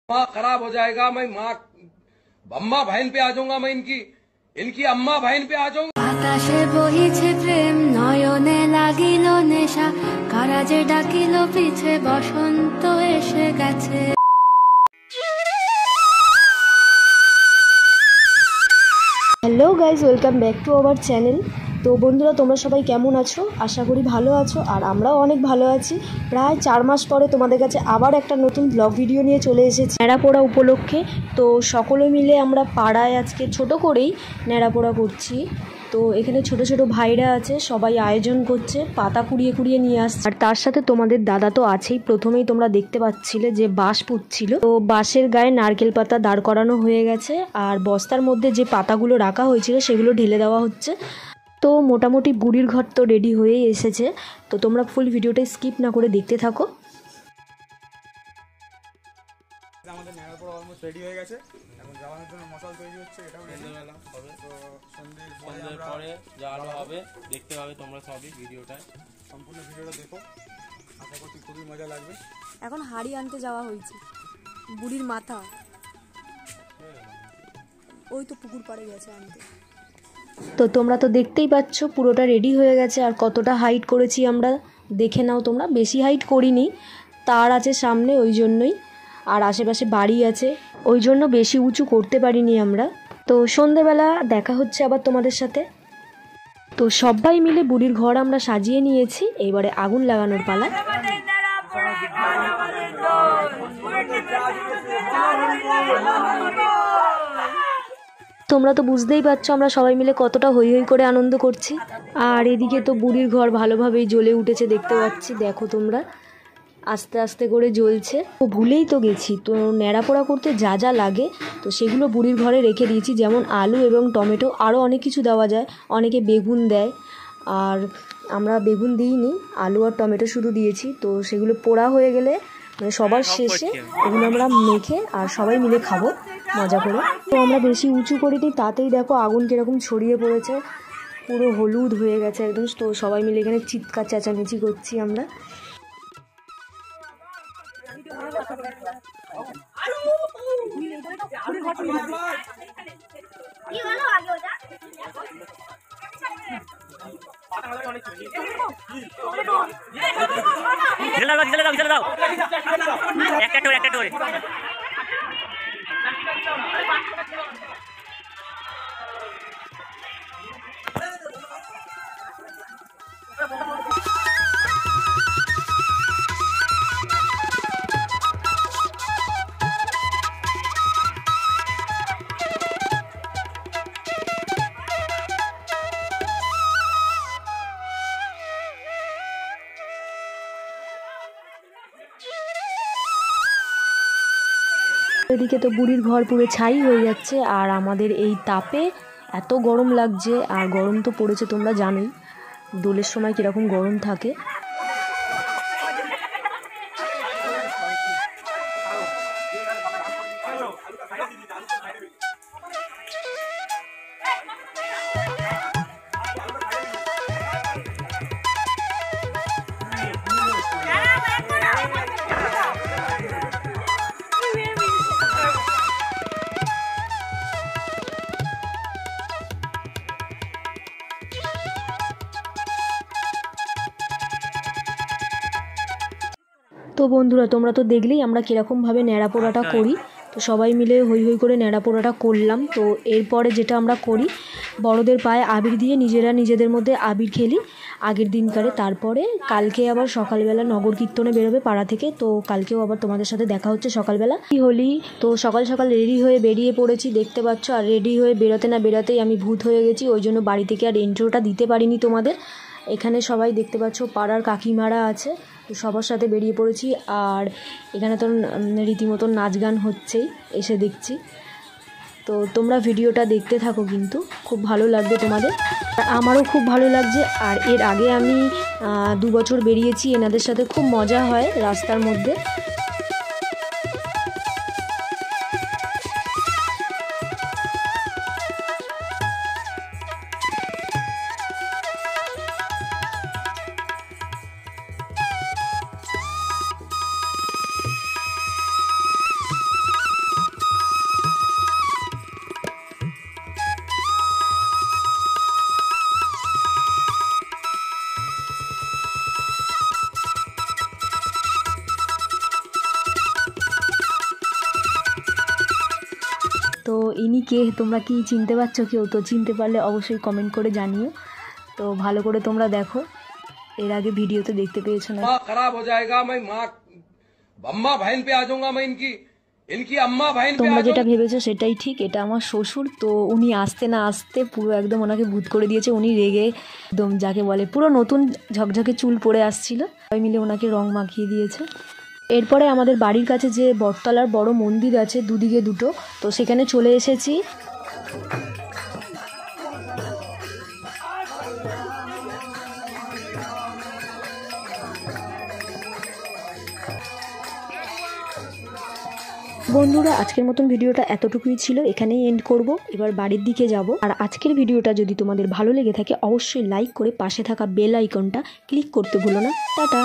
माँ खराब हो जाएगा, मैं माँ अम्मा बहन पे आ जाऊंगा, मैं इनकी अम्मा बहन पे आ जाऊंगा। आकाशे बहिছে প্রেম নয়নে লাগিল নেশা কারা যে ডাকিল পিছে বসন্ত এসে গেছে। Hello guys, welcome back to our channel. তো বন্ধুরা, তোমরা সবাই কেমন আছো? আশা করি ভালো আছো, আর আমরাও অনেক ভালো আছি। প্রায় 4 মাস পরে তোমাদের কাছে আবার একটা নতুন ব্লগ ভিডিও নিয়ে চলে এসেছি ন্যাড়াপোড়া উপলক্ষে। তো সকলে মিলে আমরা পাড়ায় আজকে ছোট করেই ন্যাড়াপোড়া করছি। তো এখানে ছোট ছোট ভাইরা আছে, সবাই আয়োজন করছে, পাতা কুড়িয়ে কুড়িয়ে নিয়ে আসছে। আর তার সাথে তোমাদের দাদা তো আছেই। প্রথমেই তোমরা দেখতে পাচ্ছিলে যে বাঁশ পুঁতছিল। তো বাঁশের গায়ে নারকেল পাতা দাঁড় করানো হয়ে গেছে, আর বস্তার মধ্যে যে পাতাগুলো রাখা হয়েছিল সেগুলো ঢেলে দেওয়া হচ্ছে। তো মোটামুটি বুড়ির ঘর তো রেডি হয়েই এসেছে। তো তোমরা ফুল ভিডিওটা স্কিপ না করে দেখতে থাকো। আমাদের ন্যাড়াপোড়া অলমোস্ট রেডি হয়ে গেছে, এখন যাওয়ানোর জন্য মশাল তৈরি হচ্ছে। এটাও রেডি হবে। তো সন্ধ্যের পরে যা আলো হবে দেখতে পাবে তোমরা সবই ভিডিওটায়। সম্পূর্ণ ভিডিওটা দেখো, আশা করছি খুবই মজা লাগবে। এখন হাড়ি আনতে যাওয়া হয়েছে, বুড়ির মাথা ওই তো পুকুর পাড়ে গেছে আনতে। তো তোমরা তো দেখতেই পাচ্ছ পুরোটা রেডি হয়ে গেছে। আর কতটা হাইট করেছি আমরা দেখে নাও তোমরা। বেশি হাইট করিনি, তার আছে সামনে ওই জন্যই, আর আশেপাশে বাড়ি আছে ওই জন্য বেশি উঁচু করতে পারিনি আমরা। তো সন্ধেবেলা দেখা হচ্ছে আবার তোমাদের সাথে। তো সবাই মিলে বুড়ির ঘর আমরা সাজিয়ে নিয়েছি, এইবারে আগুন লাগানোর পালা। তোমরা তো বুঝতেই পারছো আমরা সবাই মিলে কতটা হই হই করে আনন্দ করছি। আর এদিকে তো বুড়ির ঘর ভালোভাবেই জ্বলে উঠেছে, দেখতে পাচ্ছি। দেখো তোমরা, আস্তে আস্তে করে জ্বলছে। ও ভুলেই তো গেছি, তো ন্যাড়াপোড়া করতে যা যা লাগে তো সেগুলো বুড়ির ঘরে রেখে দিয়েছি। যেমন আলু এবং টমেটো, আরও অনেক কিছু দেওয়া যায়। অনেকে বেগুন দেয়, আর আমরা বেগুন দিইনি, আলু আর টমেটো শুধু দিয়েছি। তো সেগুলো পোড়া হয়ে গেলে মানে সবার শেষে ওগুলো আমরা মেখে আর সবাই মিলে খাবো মজা করে। তো আমরা বেশি উঁচু করিনি, তাতেই দেখো আগুন কীরকম ছড়িয়ে পড়েছে, পুরো হলুদ হয়ে গেছে একদম। তো সবাই মিলে এখানে চিৎকার চেঁচামেচি করছি আমরা। এদিকে তো বুড়ির ঘর পুরো ছাই হয়ে যাচ্ছে, আর আমাদের এই তাপে এত গরম লাগছে। আর গরম তো পড়েছে, তোমরা জানোই দোলের সময় কীরকম গরম থাকে। তো বন্ধুরা, তোমরা তো দেখলেই আমরা কীরকমভাবে ন্যাড়াপোড়াটা করি। তো সবাই মিলে হই হই করে ন্যাড়াপোড়াটা করলাম। তো এরপরে যেটা আমরা করি, বড়দের পায়ে আবির দিয়ে নিজেরা নিজেদের মধ্যে আবির খেলি আগের দিনকারে। তারপরে কালকে আবার সকালবেলা নগর কীর্তনে বেরোবে পাড়া থেকে। তো কালকেও আবার তোমাদের সাথে দেখা হচ্ছে সকালবেলা। হোলি তো সকাল সকাল রেডি হয়ে বেরিয়ে পড়েছি, দেখতে পাচ্ছ। আর রেডি হয়ে বেরোতে না বেরোতেই আমি ভূত হয়ে গেছি, ওই জন্য বাড়ি থেকে আর ইন্ট্রোটা দিতে পারিনি তোমাদের। এখানে সবাই দেখতে পাচ্ছ পাড়ার কাকিমারা আছে, তো সবার সাথে বেরিয়ে পড়েছি। আর এখানে তো রীতিমতন নাচ গান হচ্ছেই, এসে দেখছি। তো তোমরা ভিডিওটা দেখতে থাকো, কিন্তু খুব ভালো লাগবে তোমাদের, আমারও খুব ভালো লাগছে। আর এর আগে আমি 2 বছর বেরিয়েছি, এনাদের সাথে খুব মজা হয় রাস্তার মধ্যে। তো ইনি কে তোমরা কি চিনতে পারছো কেউ? তো চিনতে পারলে অবশ্যই কমেন্ট করে জানিও। তো ভালো করে তোমরা দেখো, এর আগে ভিডিওতে দেখতে পেয়েছো না। माँ खराब हो जाएगा, मैं माँ अम्मा बहन पे आ जाऊंगा, मैं इनकी अम्मा बहन पे आ তোমরা যেটা जाऊंगा। ভেবেছো সেটাই ঠিক, এটা আমার শ্বশুর। তো উনি আসতে না আসতে পুরো একদম ওনাকে ভূত করে দিয়েছে। উনি রেগে একদম যাকে বলে পুরো নতুন ঝকঝকে চুল পড়ে আসছিল, সবাই মিলে ওনাকে রং মাখিয়ে দিয়েছে। এরপরে আমাদের বাড়ির কাছে যে বটতলার বড় মন্দির আছে, দুদিকে দুটো, তো সেখানে চলে এসেছি। বন্ধুরা, আজকের মতন ভিডিওটা এতটুকুই ছিল, এখানেই এন্ড করব। এবার বাড়ির দিকে যাব। আর আজকের ভিডিওটা যদি তোমাদের ভালো লেগে থাকে অবশ্যই লাইক করে পাশে থাকা বেল আইকনটা ক্লিক করতে ভুলো না। টাটা।